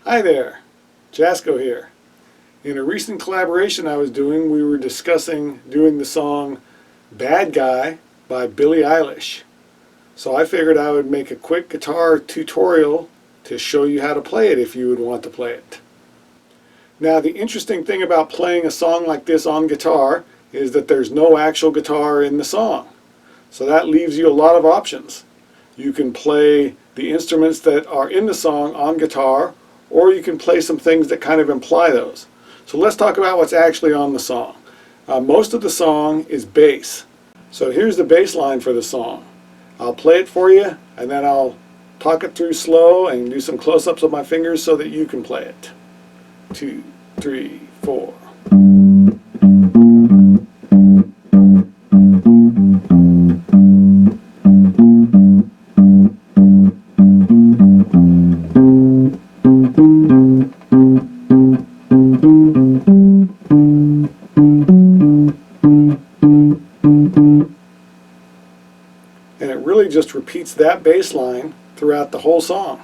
Hi there, Jasco here. In a recent collaboration I was doing, we were discussing doing the song Bad Guy by Billie Eilish. So I figured I would make a quick guitar tutorial to show you how to play it if you would want to play it. Now the interesting thing about playing a song like this on guitar is that there's no actual guitar in the song. So that leaves you a lot of options. You can play the instruments that are in the song on guitar, or you can play some things that kind of imply those. So let's talk about what's actually on the song. Most of the song is bass. So here's the bass line for the song. I'll play it for you, and then I'll talk it through slow and do some close-ups of my fingers so that you can play it. 2, 3, 4. And it really just repeats that bass line throughout the whole song.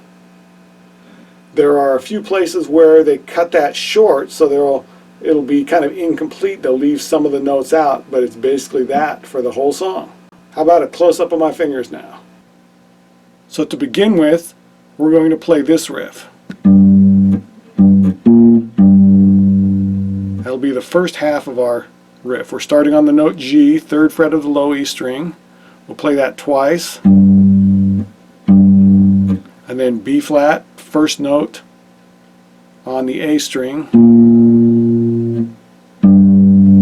There are a few places where they cut that short, so it'll be kind of incomplete. They'll leave some of the notes out, but it's basically that for the whole song. How about a close-up of my fingers now? So to begin with, we're going to play this riff. That'll be the first half of our riff. We're starting on the note G, 3rd fret of the low E string. We'll play that twice. And then B flat, first note on the A string.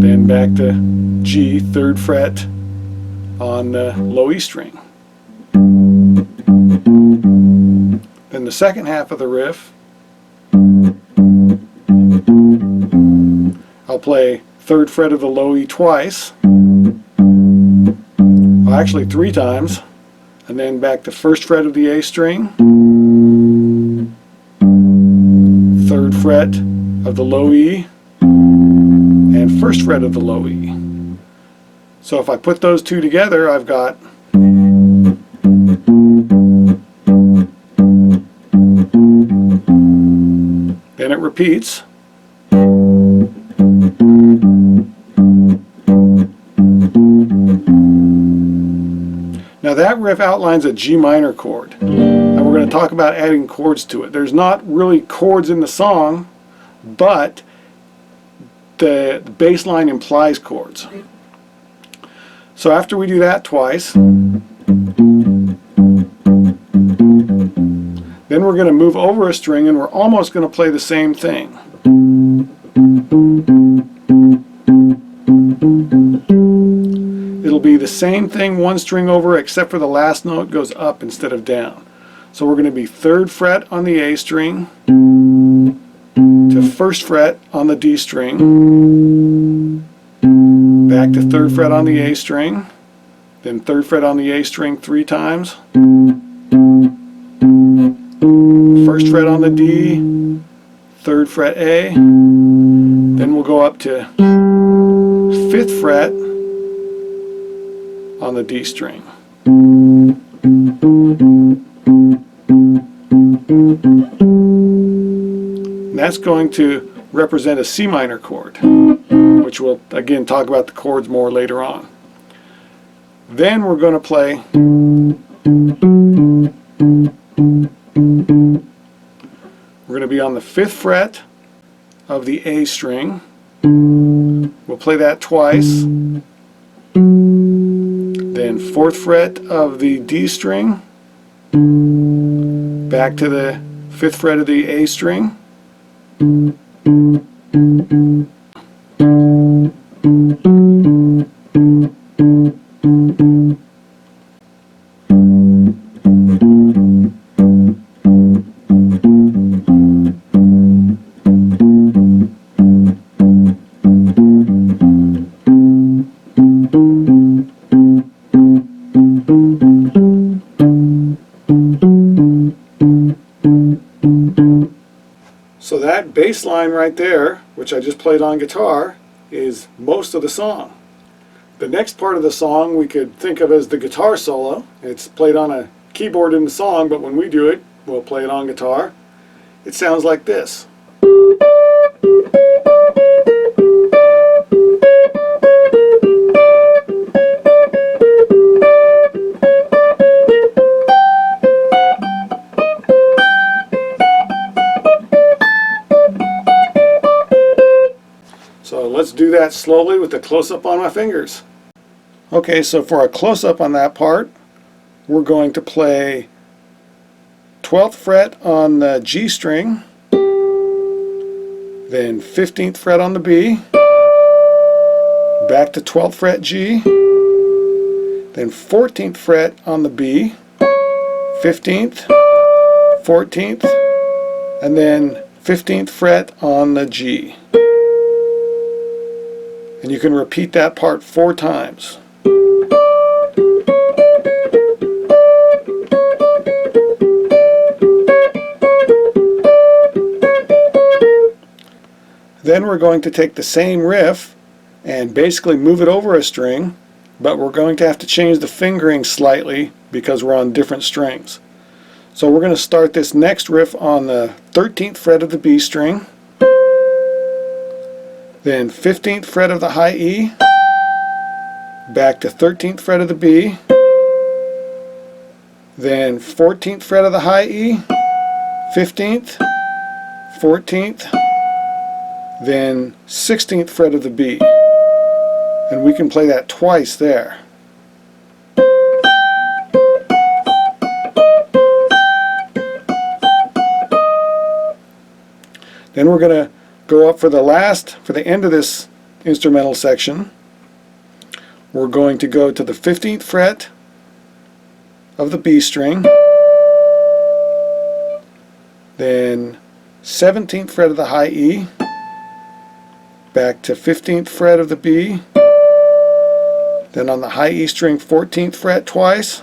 Then back to G, 3rd fret on the low E string. Then the second half of the riff, I'll play 3rd fret of the low E twice. Well, actually 3 times. And then back to 1st fret of the A string, 3rd fret of the low E, and 1st fret of the low E. So if I put those two together, I've got then it repeats. Now that riff outlines a G minor chord, and we're going to talk about adding chords to it. There's not really chords in the song, but the bass line implies chords. So after we do that twice, then we're going to move over a string and we're almost going to play the same thing. It'll be the same thing one string over, except for the last note goes up instead of down. So we're going to be 3rd fret on the A string to 1st fret on the D string, back to 3rd fret on the A string, then 3rd fret on the A string 3 times, 1st fret on the D, 3rd fret A, then we'll go up to 5th fret on the D string. And that's going to represent a C minor chord, which we'll again talk about the chords more later on. Then we're going to play we're going to be on the 5th fret of the A string. We'll play that twice. Then 4th fret of the D string, back to the 5th fret of the A string, so that bass line right there, which I just played on guitar, is most of the song. The next part of the song we could think of as the guitar solo. It's played on a keyboard in the song, but when we do it, we'll play it on guitar. it sounds like this. So let's do that slowly with a close-up on my fingers. Okay, so for a close-up on that part, we're going to play 12th fret on the G string, then 15th fret on the B, back to 12th fret G, then 14th fret on the B, 15th, 14th, and then 15th fret on the G. And you can repeat that part 4 times. Then we're going to take the same riff and basically move it over a string, but we're going to have to change the fingering slightly because we're on different strings. So we're going to start this next riff on the 13th fret of the B string, then 15th fret of the high E, back to 13th fret of the B, then 14th fret of the high E, 15th, 14th, then 16th fret of the B. And we can play that twice there. Then we're going to go up for the end of this instrumental section. We're going to go to the 15th fret of the B string, then 17th fret of the high E, back to 15th fret of the B, then on the high E string 14th fret twice,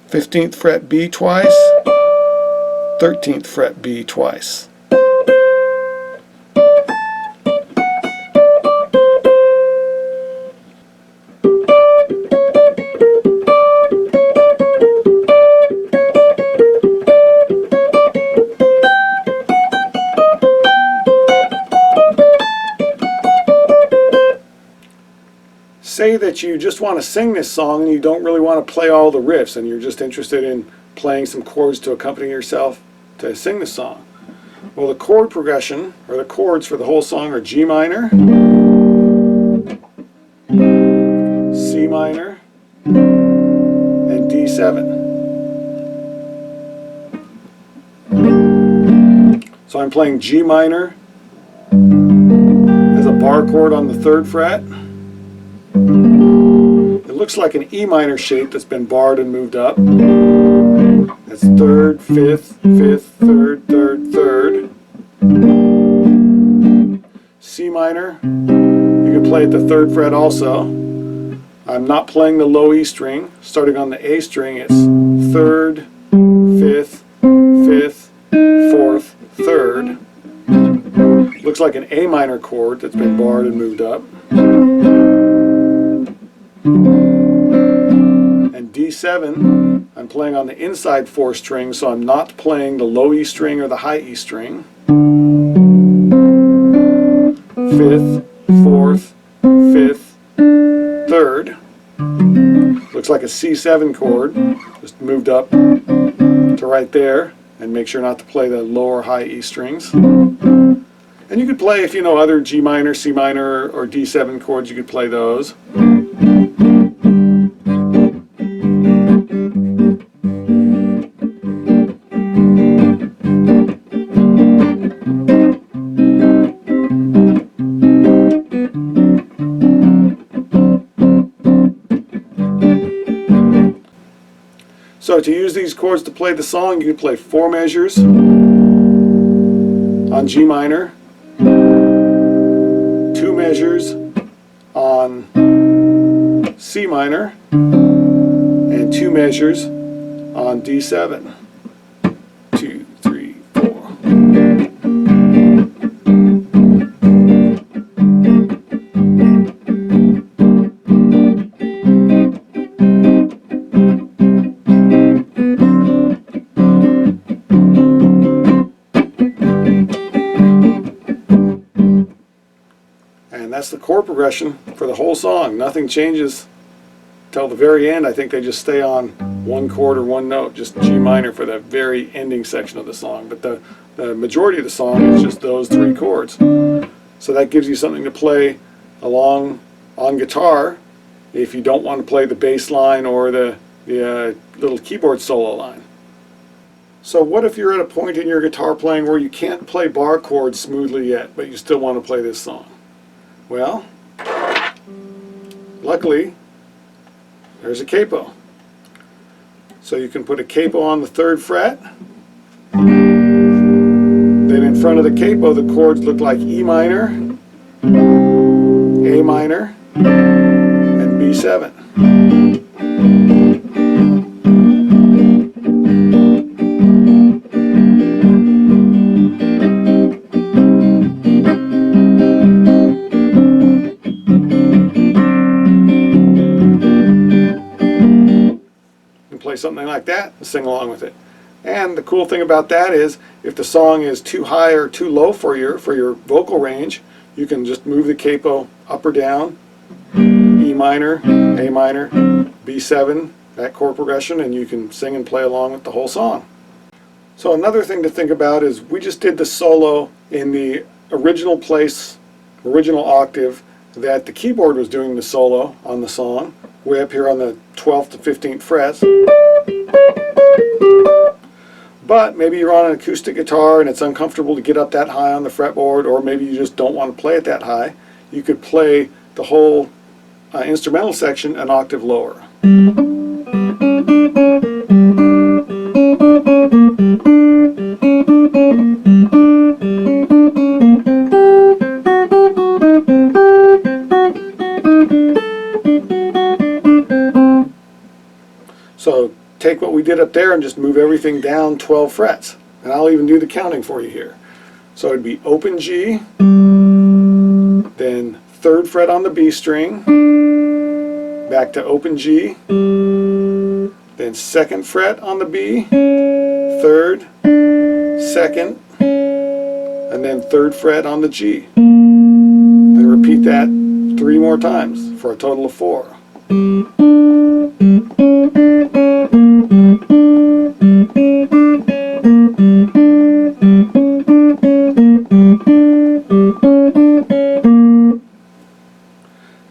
15th fret B twice, 13th fret B twice. Say that you just want to sing this song and you don't really want to play all the riffs and you're just interested in playing some chords to accompany yourself to sing the song. Well, the chord progression, or the chords for the whole song, are G minor, C minor, and D7. So I'm playing G minor as a bar chord on the 3rd fret. It looks like an E minor shape that's been barred and moved up. That's 3rd, 5th, 5th, 3rd, 3rd, 3rd. C minor, you can play at the 3rd fret also. I'm not playing the low E string. Starting on the A string, it's 3rd, 5th, 5th, 4th, 3rd. Looks like an A minor chord that's been barred and moved up. And D7, I'm playing on the inside 4 strings, so I'm not playing the low E string or the high E string. 5th, 4th, 5th, 3rd. Looks like a C7 chord, just moved up to right there, and make sure not to play the low or high E strings. And you could play, if you know other G minor, C minor, or D7 chords, you could play those. So to use these chords to play the song, you can play 4 measures on G minor, 2 measures on C minor, and 2 measures on D7. 2, 3, 4. chord progression for the whole song. Nothing changes till the very end. I think they just stay on one chord or one note, just G minor for the very ending section of the song. But the majority of the song is just those three chords. So that gives you something to play along on guitar if you don't want to play the bass line or the little keyboard solo line. So what if you're at a point in your guitar playing where you can't play bar chords smoothly yet, but you still want to play this song? Well, luckily, there's a capo. So you can put a capo on the 3rd fret. Then in front of the capo, the chords look like E minor, A minor, and B7. Play something like that and sing along with it. And the cool thing about that is if the song is too high or too low for your vocal range, you can just move the capo up or down, E minor, A minor, B7, that chord progression, and you can sing and play along with the whole song. So another thing to think about is we just did the solo in the original place, original octave that the keyboard was doing the solo on the song, way up here on the 12th to 15th frets. But maybe you're on an acoustic guitar and it's uncomfortable to get up that high on the fretboard, or maybe you just don't want to play it that high. You could play the whole instrumental section an octave lower. So take what we did up there and just move everything down 12 frets. And I'll even do the counting for you here. So it'd be open G, then 3rd fret on the B string, back to open G, then 2nd fret on the B, 3rd, 2nd, and then 3rd fret on the G. And repeat that 3 more times for a total of 4.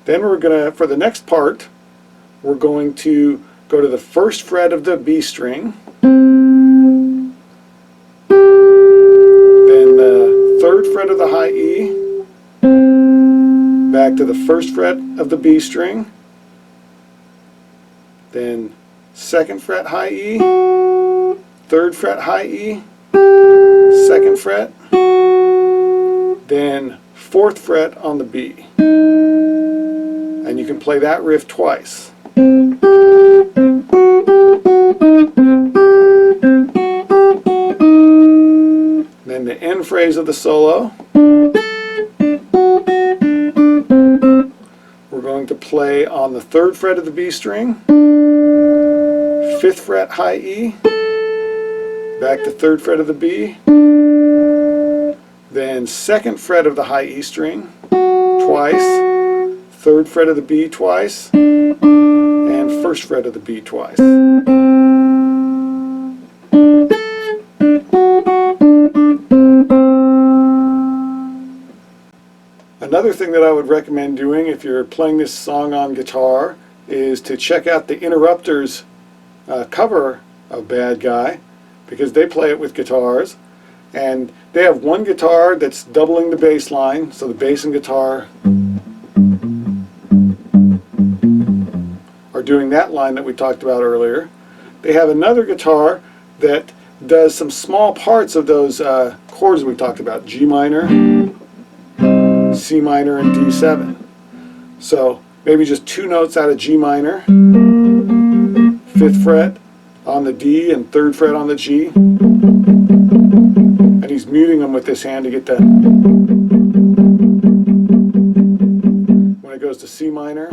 Then we're going to, for the next part, we're going to go to the 1st fret of the B string, then the 3rd fret of the high E, back to the 1st fret of the B string, then 2nd fret high E, 3rd fret high E, 2nd fret, then 4th fret on the B. And you can play that riff twice. Then the end phrase of the solo, we're going to play on the 3rd fret of the B string, 5th fret high E, back to 3rd fret of the B, then 2nd fret of the high E string twice, 3rd fret of the B twice, and 1st fret of the B twice. Another thing that I would recommend doing if you're playing this song on guitar is to check out the Interrupters cover of Bad Guy, because they play it with guitars, and they have one guitar that's doubling the bass line, so the bass and guitar are doing that line that we talked about earlier. They have another guitar that does some small parts of those chords we talked about, G minor, C minor, and D7. So maybe just 2 notes out of G minor, 5th fret on the D and 3rd fret on the G, and he's muting them with this hand to get the, when it goes to C minor,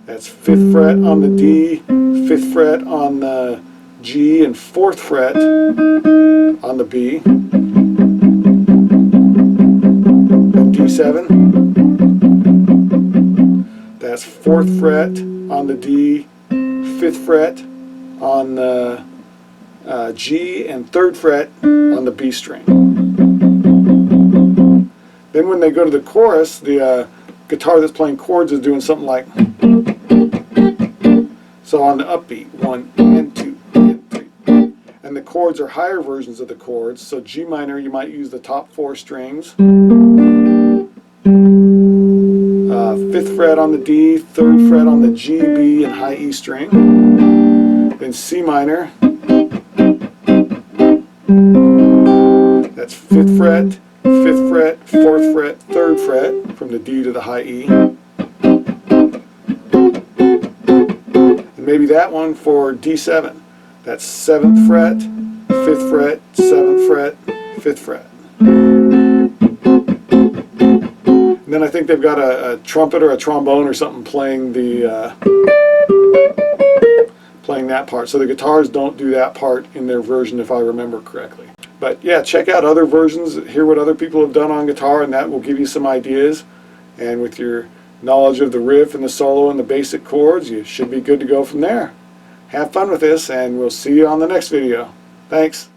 that's 5th fret on the D, 5th fret on the G, and 4th fret on the B, and D7. D7. That's 4th fret on the D, 5th fret on the G, and 3rd fret on the B string. Then when they go to the chorus, the guitar that's playing chords is doing something like, so on the upbeat, 1 and 2 and 3. And the chords are higher versions of the chords, so G minor, you might use the top 4 strings. 5th fret on the D, 3rd fret on the G, B, and high E string. Then C minor, that's 5th fret, 5th fret, 4th fret, 3rd fret, from the D to the high E. And maybe that one for D7. That's 7th fret, 5th fret, 7th fret, 5th fret. And then I think they've got a trumpet or a trombone or something playing playing that part. So the guitars don't do that part in their version, if I remember correctly. But yeah, check out other versions, hear what other people have done on guitar, and that will give you some ideas. And with your knowledge of the riff and the solo and the basic chords, you should be good to go from there. Have fun with this, and we'll see you on the next video. Thanks.